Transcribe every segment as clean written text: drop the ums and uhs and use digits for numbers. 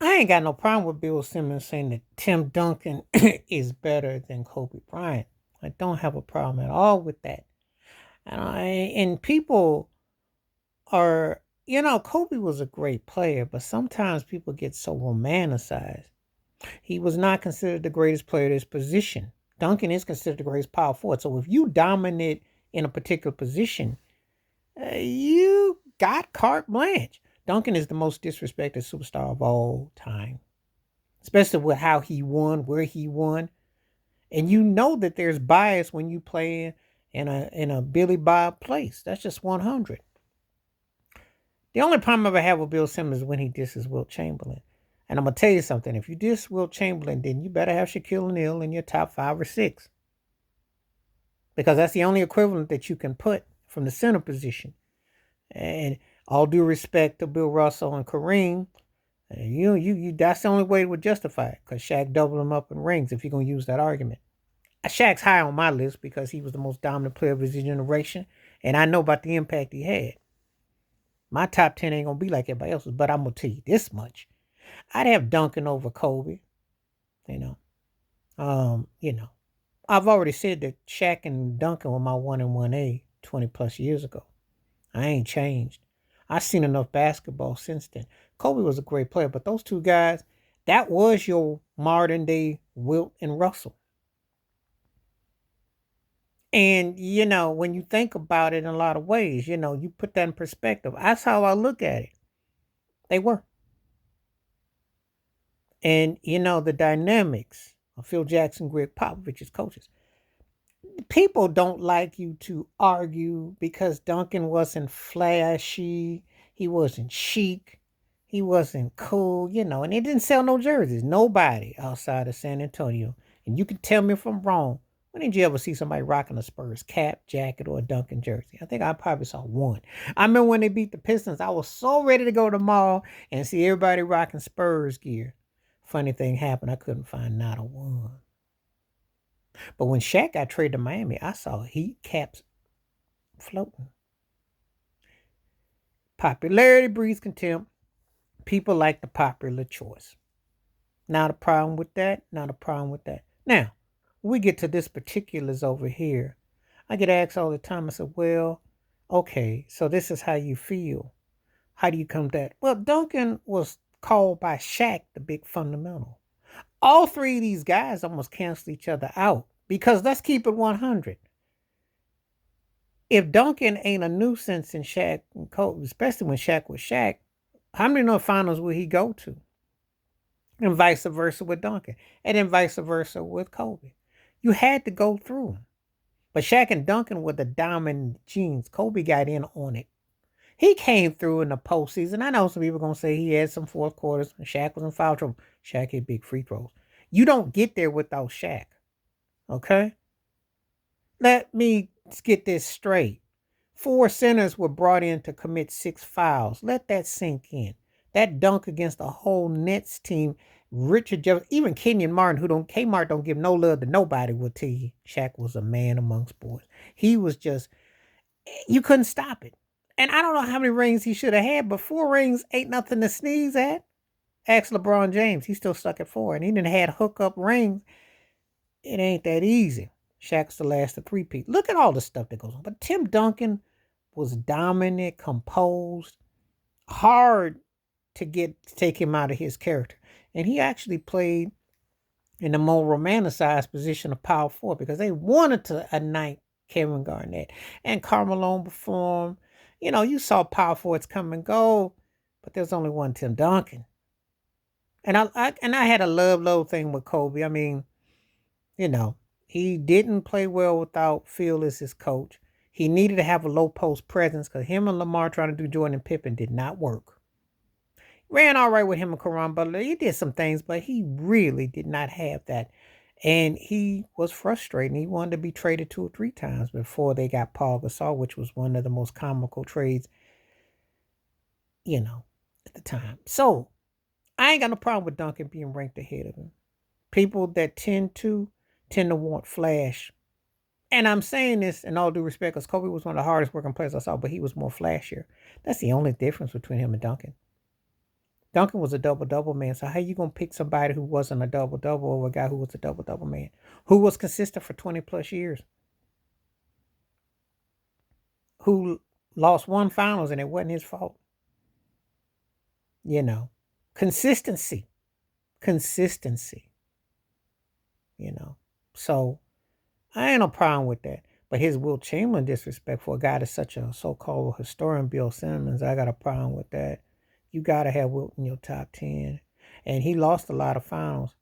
I ain't got no problem with Bill Simmons saying that Tim Duncan is better than Kobe Bryant. I don't have a problem at all with that. And people are, Kobe was a great player, but sometimes people get so romanticized. He was not considered the greatest player at his position. Duncan is considered the greatest power forward. So if you dominate in a particular position, you got carte blanche. Duncan is the most disrespected superstar of all time, especially with how he won, where he won. And you know that there's bias when you play in a Billy Bob place. That's just 100. The only problem I ever had with Bill Simmons is when he disses Wilt Chamberlain. And I'm gonna tell you something. If you diss Wilt Chamberlain, then you better have Shaquille O'Neal in your top 5 or 6. Because that's the only equivalent that you can put from the center position. And all due respect to Bill Russell and Kareem, that's the only way it would justify it. Because Shaq doubled him up in rings if you're gonna use that argument. Shaq's high on my list because he was the most dominant player of his generation, and I know about the impact he had. My top 10 ain't gonna be like everybody else's, but I'm gonna tell you this much: I'd have Duncan over Kobe. You know, um, you know, I've already said that Shaq and Duncan were my 1 and 1A 20 plus years ago. I ain't changed. I've seen enough basketball since then. Kobe was a great player, but those two guys, that was your modern day Wilt and Russell. And, when you think about it in a lot of ways, you put that in perspective. That's how I look at it. They were. And, the dynamics of Phil Jackson, Greg Popovich's coaches. People don't like you to argue because Duncan wasn't flashy. He wasn't chic. He wasn't cool, and he didn't sell no jerseys. Nobody outside of San Antonio. And you can tell me if I'm wrong. When did you ever see somebody rocking a Spurs cap, jacket, or a Duncan jersey? I think I probably saw one. I remember when they beat the Pistons, I was so ready to go to the mall and see everybody rocking Spurs gear. Funny thing happened, I couldn't find not a one. But when Shaq got traded to Miami, I saw Heat caps floating. Popularity breeds contempt. People like the popular choice. Not a problem with that. Not a problem with that. Now, when we get to this particulars over here, I get asked all the time. I said, well, okay, so this is how you feel. How do you come to that? Well, Duncan was called by Shaq the big fundamental. All three of these guys almost cancel each other out because let's keep it 100. If Duncan ain't a nuisance in Shaq and Kobe, especially when Shaq was Shaq, how many more finals will he go to? And vice versa with Duncan. And then vice versa with Kobe. You had to go through them. But Shaq and Duncan were the dominant genes. Kobe got in on it. He came through in the postseason. I know some people are going to say he had some fourth quarters and Shaq was in foul trouble. Shaq hit big free throws. You don't get there without Shaq. Okay? Let me get this straight. 4 centers were brought in to commit 6 fouls. Let that sink in. That dunk against the whole Nets team, Richard Jefferson, even Kenyon Martin, Kmart don't give no love to nobody, will tell you Shaq was a man amongst boys. He was just, you couldn't stop it. And I don't know how many rings he should have had, but 4 rings ain't nothing to sneeze at. Ask LeBron James. He's still stuck at 4. And he didn't had hookup rings. It ain't that easy. Shaq's the last of 3-peat. Look at all the stuff that goes on. But Tim Duncan was dominant, composed, hard to take him out of his character. And he actually played in the more romanticized position of power forward because they wanted to anoint Kevin Garnett and Carmelo before him. You saw power forwards come and go, but there's only one Tim Duncan. And I had a love thing with Kobe. I mean, he didn't play well without Phil as his coach. He needed to have a low post presence because him and Lamar trying to do Jordan and Pippen did not work. Ran all right with him and Karan Butler. He did some things, but he really did not have that. And he was frustrated. He wanted to be traded 2 or 3 times before they got Paul Gasol, which was one of the most comical trades, at the time. So I ain't got no problem with Duncan being ranked ahead of him. People that tend to want flash. And I'm saying this in all due respect because Kobe was one of the hardest working players I saw, but he was more flashier. That's the only difference between him and Duncan. Duncan was a double-double man. So how you gonna pick somebody who wasn't a double-double over a guy who was a double-double man, who was consistent for 20 plus years, who lost one finals and it wasn't his fault? You know, consistency, consistency. You know, so I ain't no problem with that. But his Will Chamberlain disrespect for a guy that's such a so-called historian, Bill Simmons, I got a problem with that. You gotta have Wilt in your top 10, and he lost a lot of finals.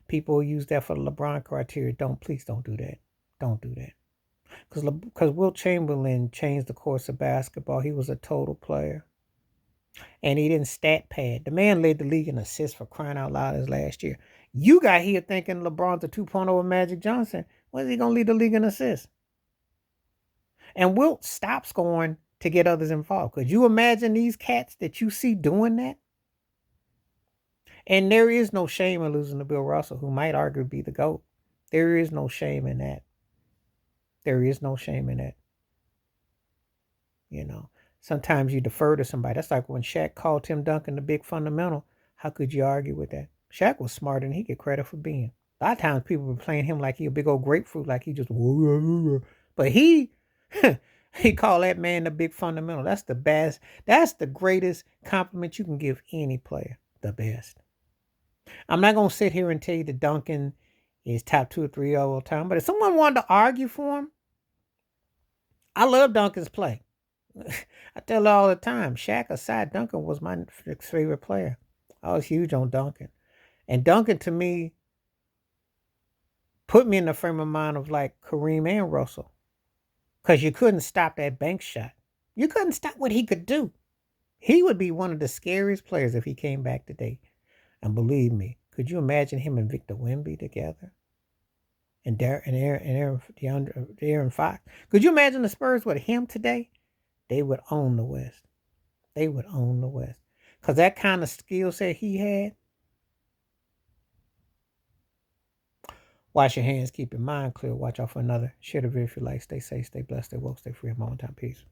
People use that for the LeBron criteria. Please don't do that. Don't do that. Because Wilt Chamberlain changed the course of basketball. He was a total player. And he didn't stat pad. The man led the league in assists, for crying out loud, his last year. You got here thinking LeBron's a 2.0 with Magic Johnson. When is he going to lead the league in assists? And Wilt stopped scoring to get others involved. Could you imagine these cats that you see doing that? And there is no shame in losing to Bill Russell, who might arguably be the GOAT. There is no shame in that. There is no shame in that. You know, sometimes you defer to somebody. That's like when Shaq called Tim Duncan the big fundamental. How could you argue with that? Shaq was smarter than he get credit for being. A lot of times people were playing him like he a big old grapefruit, like he just, but he he called that man the big fundamental. That's the best. That's the greatest compliment you can give any player. The best. I'm not gonna sit here and tell you that Duncan is top 2 or 3 of all time, but if someone wanted to argue for him, I love Duncan's play. I tell her all the time, Shaq aside, Duncan was my favorite player. I was huge on Duncan. And Duncan, to me, put me in the frame of mind of like Kareem and Russell. Because you couldn't stop that bank shot. You couldn't stop what he could do. He would be one of the scariest players if he came back today. And believe me, could you imagine him and Victor Wemby together? And Aaron Fox. Could you imagine the Spurs with him today? They would own the West. They would own the West. Because that kind of skill set he had. Wash your hands, keep your mind clear. Watch out for another. Share the video if you like. Stay safe, stay blessed, stay woke, stay free. I'm on time. Peace.